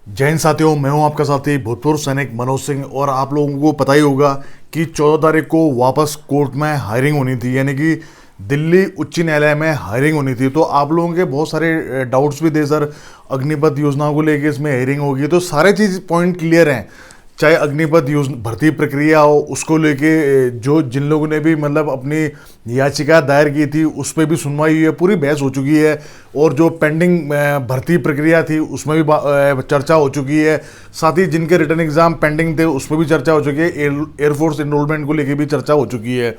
जय हिंद साथियों, मैं हूं आपका साथी भूतपूर्व सैनिक मनोज सिंह। और आप लोगों को पता ही होगा कि 14 तारीख को वापस कोर्ट में हायरिंग होनी थी, यानी कि दिल्ली उच्च न्यायालय में हायरिंग होनी थी। तो आप लोगों के बहुत सारे डाउट्स भी थे, सर अग्निपथ योजना को लेके इसमें हायरिंग होगी, तो सारे चीज़ पॉइंट क्लियर हैं। चाहे अग्निपथ योजना भर्ती प्रक्रिया हो, उसको लेके जो जिन लोगों ने भी मतलब अपनी याचिका दायर की थी उस पर भी सुनवाई हुई है, पूरी बहस हो चुकी है। और जो पेंडिंग भर्ती प्रक्रिया थी उसमें भी चर्चा हो चुकी है। साथ ही जिनके रिटर्न एग्जाम पेंडिंग थे उसमें भी चर्चा हो चुकी है। एयरफोर्स एनरोलमेंट को लेके भी चर्चा हो चुकी है।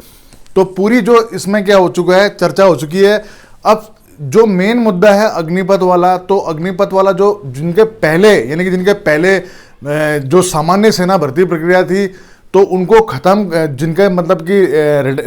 तो पूरी जो इसमें क्या हो चुका है, चर्चा हो चुकी है। अब जो मेन मुद्दा है अग्निपथ वाला, तो अग्निपथ वाला जो जिनके पहले यानी कि जिनके पहले जो सामान्य सेना भर्ती प्रक्रिया थी तो उनको ख़त्म, जिनके मतलब कि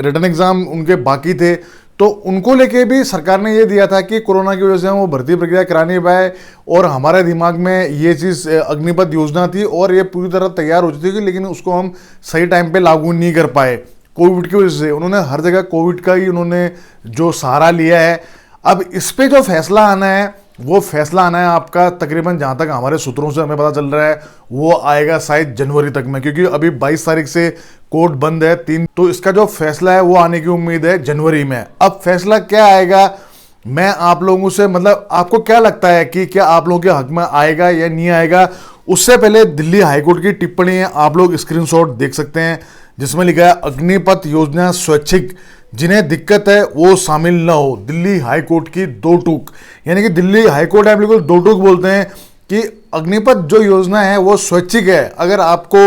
रिटर्न एग्ज़ाम उनके बाकी थे, तो उनको लेके भी सरकार ने ये दिया था कि कोरोना की वजह से हम वो भर्ती प्रक्रिया करा नहीं पाए। और हमारे दिमाग में ये चीज़ अग्निपथ योजना थी और ये पूरी तरह तैयार हो चुकी थी, लेकिन उसको हम सही टाइम पे लागू नहीं कर पाए कोविड की वजह से। उन्होंने हर जगह कोविड का ही उन्होंने जो सहारा लिया है। अब इस पे जो फैसला आना है वो फैसला आना है आपका, तकरीबन जहाँ तक हमारे सूत्रों से हमें पता चल रहा है वो आएगा शायद जनवरी तक में, क्योंकि अभी 22 तारीख से कोर्ट बंद है 3, तो इसका जो फैसला है वो आने की उम्मीद है जनवरी में। अब फैसला क्या आएगा, मैं आप लोगों से मतलब आपको क्या लगता है कि क्या आप लोगों के हक में आएगा या नहीं आएगा, उससे पहले दिल्ली हाईकोर्ट की टिप्पणी है, आप लोग स्क्रीनशॉट देख सकते हैं, जिसमें लिखा है अग्निपथ योजना स्वैच्छिक, जिन्हें दिक्कत है वो शामिल ना हो। दिल्ली हाईकोर्ट की दो टूक, यानी कि दिल्ली हाईकोर्ट है बिल्कुल दो टूक बोलते हैं कि अग्निपथ जो योजना है वो स्वैच्छिक है। अगर आपको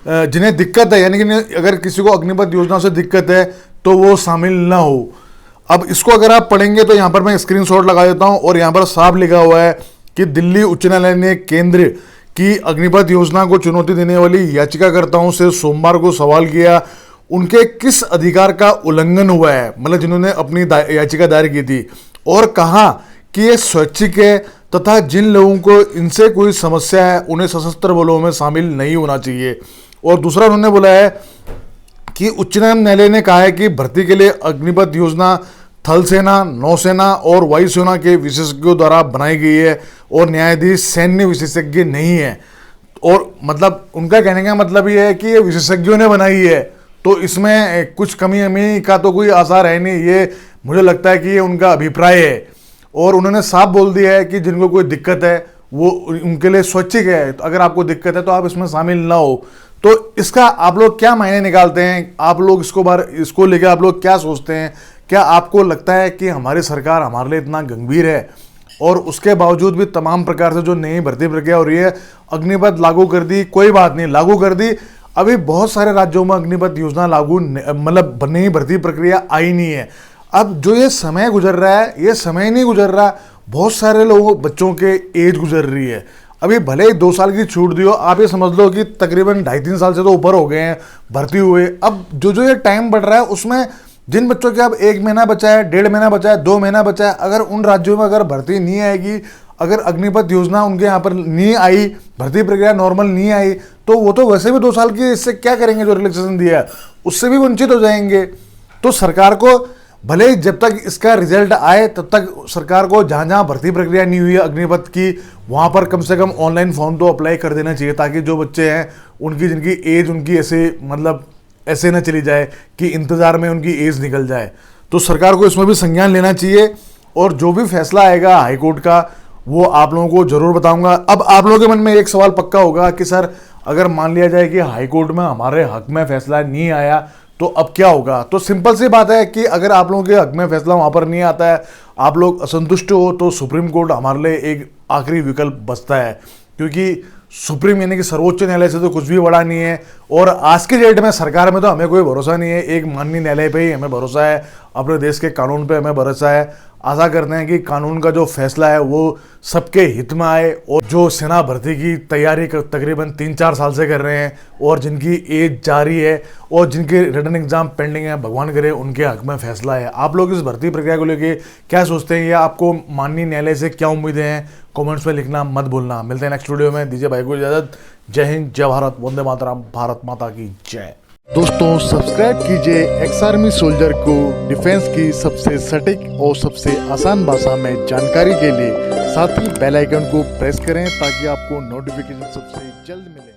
जिन्हें दिक्कत है, यानी कि अगर किसी को अग्निपथ योजना से दिक्कत है तो वो शामिल ना हो। अब इसको अगर आप पढ़ेंगे तो यहाँ पर मैं स्क्रीनशॉट लगा देता हूँ और यहाँ पर साफ लिखा हुआ है कि दिल्ली उच्च न्यायालय ने केंद्र की अग्निपथ योजना को चुनौती देने वाली याचिकाकर्ताओं से सोमवार को सवाल किया उनके किस अधिकार का उल्लंघन हुआ है, मतलब जिन्होंने अपनी याचिका दायर की थी, और कहा कि ये स्वैच्छिक है तथा जिन लोगों को इनसे कोई समस्या है उन्हें सशस्त्र बलों में शामिल नहीं होना चाहिए। और दूसरा उन्होंने बोला है कि उच्च न्यायालय ने कहा है कि भर्ती के लिए अग्निपथ योजना थल सेना, नौसेना और वायुसेना के विशेषज्ञों द्वारा बनाई गई है और न्यायाधीश सैन्य विशेषज्ञ नहीं है। और मतलब उनका कहने का मतलब ये है कि ये विशेषज्ञों ने बनाई है, तो इसमें कुछ कमी अमी का तो कोई आसार है नहीं। ये मुझे लगता है कि ये उनका अभिप्राय है। और उन्होंने साफ बोल दिया है कि जिनको कोई दिक्कत है वो उनके लिए स्वैच्छिक है, तो अगर आपको दिक्कत है तो आप इसमें शामिल ना हो। तो इसका आप लोग क्या मायने निकालते हैं, आप लोग इसको लेकर आप लोग क्या सोचते हैं? क्या आपको लगता है कि हमारी सरकार हमारे लिए इतना गंभीर है और उसके बावजूद भी तमाम प्रकार से जो नई भर्ती प्रक्रिया हो रही है, अग्निपथ लागू कर दी, कोई बात नहीं लागू कर दी, अभी बहुत सारे राज्यों में अग्निपथ योजना लागू मतलब नई भर्ती प्रक्रिया आई नहीं है। अब जो ये समय गुजर रहा है, ये समय नहीं गुजर रहा, बहुत सारे लोगों बच्चों के एज गुजर रही है। अभी भले ही 2 साल की छूट दियो, आप ये समझ लो कि तकरीबन 2.5-3 साल से तो ऊपर हो गए हैं भर्ती हुए। अब जो ये टाइम बढ़ रहा है उसमें जिन बच्चों के अब 1 महीना बचा है, 1.5 महीना बचा है, 2 महीना बचा है, अगर उन राज्यों में अगर भर्ती नहीं आएगी, अगर अग्निपथ योजना उनके यहाँ पर नहीं आई, भर्ती प्रक्रिया नॉर्मल नहीं आई, तो वो तो वैसे भी 2 साल की इससे क्या करेंगे, जो रिलैक्सेशन दिया है उससे भी वंचित हो जाएंगे। तो सरकार को भले ही जब तक इसका रिजल्ट आए तब तक सरकार को जहाँ जहाँ भर्ती प्रक्रिया नहीं हुई है अग्निपथ की, वहाँ पर कम से कम ऑनलाइन फॉर्म तो अप्लाई कर देना चाहिए, ताकि जो बच्चे हैं उनकी जिनकी एज उनकी ऐसे न चली जाए कि इंतज़ार में उनकी एज निकल जाए। तो सरकार को इसमें भी संज्ञान लेना चाहिए और जो भी फैसला आएगा हाईकोर्ट का वो आप लोगों को जरूर बताऊंगा। अब आप लोगों के मन में एक सवाल पक्का होगा कि सर अगर मान लिया जाए कि हाईकोर्ट में हमारे हक में फैसला नहीं आया तो अब क्या होगा? तो सिंपल सी बात है कि अगर आप लोगों के हक में फैसला वहाँ पर नहीं आता है, आप लोग असंतुष्ट हो, तो सुप्रीम कोर्ट हमारे लिए एक आखिरी विकल्प बचता है, क्योंकि सुप्रीम यानी कि सर्वोच्च न्यायालय से तो कुछ भी बड़ा नहीं है। और आज के डेट में सरकार में तो हमें कोई भरोसा नहीं है, एक माननीय न्यायालय पे ही हमें भरोसा है, अपने देश के कानून पे हमें भरोसा है। आशा करते हैं कि कानून का जो फैसला है वो सबके हित में आए। और जो सेना भर्ती की तैयारी तकरीबन 3-4 साल से कर रहे हैं और जिनकी एज जारी है और जिनके रिटर्न एग्जाम पेंडिंग है, भगवान करे उनके हक में फैसला है। आप लोग इस भर्ती प्रक्रिया को लेके क्या सोचते हैं या आपको माननीय न्यायालय से क्या उम्मीदें हैं, कमेंट्स में लिखना मत भूलना। मिलते हैं नेक्स्ट वीडियो में, दीजिए भाई को इजाज़त। जय हिंद, जय भारत, वंदे मातरम, भारत माता की जय। दोस्तों सब्सक्राइब कीजिए एक्स आर्मी सोल्जर को डिफेंस की सबसे सटीक और सबसे आसान भाषा में जानकारी के लिए। साथ ही बेल आइकन को प्रेस करें ताकि आपको नोटिफिकेशन सबसे जल्द मिले।